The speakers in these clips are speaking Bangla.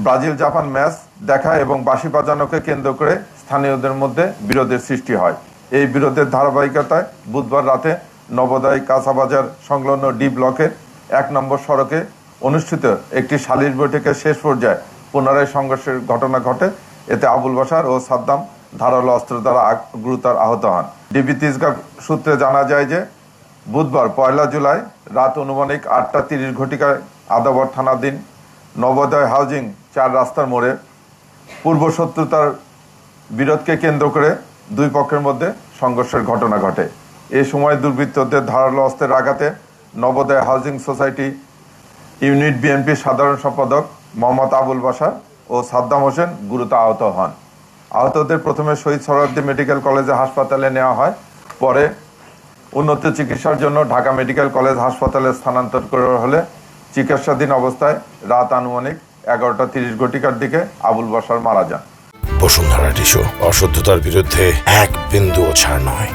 ব্রাজিল জাপান ম্যাচ দেখা এবং বাঁশি বাজানোকে কেন্দ্র করে স্থানীয়দের মধ্যে বিরোধের সৃষ্টি হয়। এই বিরোধের ধারাবাহিকতায় বুধবার রাতে নবোদয় কাঁচাবাজার সংলগ্ন ডি ব্লকের ১ নম্বর সড়কে অনুষ্ঠিত একটি সালিশ বৈঠকের শেষ পর্যায়ে পুনরায় সংঘর্ষের ঘটনা ঘটে। এতে আবুল বাশার ও সাদ্দাম ধারালো অস্ত্র দ্বারা গুরুতর আহত হন। ডিবি তিসগাঁ সূত্রে জানা যায় যে বুধবার ১ জুলাই রাত অনুমানিক ৮টা ৩০ ঘটিকায় আদাবর থানাধীন নবোদয় হাউজিং ৪ রাস্তার মোড়ে পূর্ব শত্রুতার বিরোধকে কেন্দ্র করে দুই পক্ষের মধ্যে সংঘর্ষের ঘটনা ঘটে। এ সময় দুর্বৃত্তদের ধারালো অস্ত্রের আঘাতে নবোদয় হাউজিং সোসাইটি ইউনিট বিএনপির সাধারণ সম্পাদক মোহাম্মদ আবুল বাশার ও সাদ্দাম হোসেন গুরুতর আহত হন। আহতদের প্রথমে শহীদ সোহরাওয়ার্দী মেডিকেল কলেজে হাসপাতালে নেওয়া হয়, পরে উন্নত চিকিৎসার জন্য ঢাকা মেডিকেল কলেজ হাসপাতালে স্থানান্তর করা হলে চিকিৎসাধীন অবস্থায় রাত আনুমানিক ১১টা ৩০ ঘটিকার দিকে আবুল বাশার মারা যান। বসুন্ধরা টিস্যু, অশুদ্ধতার বিরুদ্ধে এক বিন্দুও ছাড় নয়।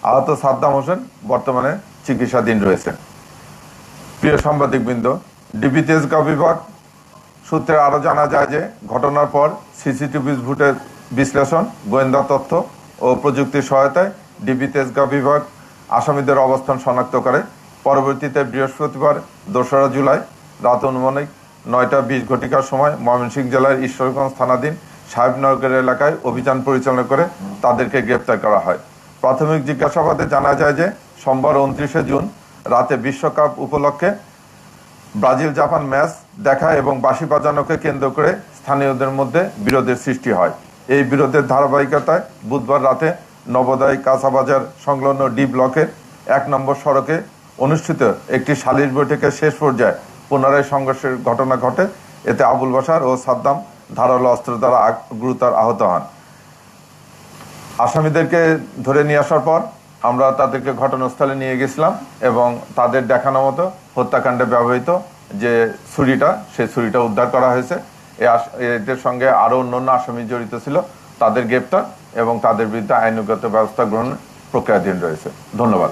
আহত সাদ্দাম হোসেন বর্তমানে চিকিৎসাধীন রয়েছেন। প্রিয় সাংবাদিকবৃন্দ, ডিবি তেজগাঁও বিভাগ সূত্রে আরও জানা যায় যে ঘটনার পর সিসিটিভি ফুটেজ বিশ্লেষণ, গোয়েন্দা তথ্য ও প্রযুক্তির সহায়তায় ডিবি তেজগাঁও বিভাগ আসামিদের অবস্থান শনাক্ত করে। পরবর্তীতে বৃহস্পতিবার ২রা জুলাই রাত অনুমানিক ৯টা ২০ ঘটিকার সময় ময়মনসিংহ জেলার ঈশ্বরগঞ্জ থানাধীন সাহেবনগর এলাকায় অভিযান পরিচালনা করে তাদেরকে গ্রেপ্তার করা হয়। প্রাথমিক জিজ্ঞাসাবাদে জানা যায় যে সোমবার ২৯শে জুন রাতে বিশ্বকাপ উপলক্ষে ব্রাজিল জাপান ম্যাচ দেখা এবং বাঁশি বাজানোকে কেন্দ্র করে স্থানীয়দের মধ্যে বিরোধের সৃষ্টি হয়। এই বিরোধের ধারাবাহিকতায় বুধবার রাতে নবোদয় কাঁচাবাজার সংলগ্ন ডি ব্লকের ১ নম্বর সড়কে অনুষ্ঠিত একটি সালিশ বৈঠকের শেষ পর্যায়ে পুনরায় সংঘর্ষের ঘটনা ঘটে। এতে আবুল বাশার ও সাদ্দাম ধারালো অস্ত্র দ্বারা গুরুতর আহত হন। আসামিদেরকে ধরে নিয়ে আসার পর আমরা তাদেরকে ঘটনাস্থলে নিয়ে গেছিলাম এবং তাদের দেখানো মতো হত্যাকাণ্ডে ব্যবহৃত যে ছুরিটা, সেই ছুরিটা উদ্ধার করা হয়েছে। এদের সঙ্গে আরও অন্যান্য আসামি জড়িত ছিল, তাদের গ্রেপ্তার এবং তাদের বিরুদ্ধে আইনগত ব্যবস্থা গ্রহণের প্রক্রিয়াধীন রয়েছে। ধন্যবাদ।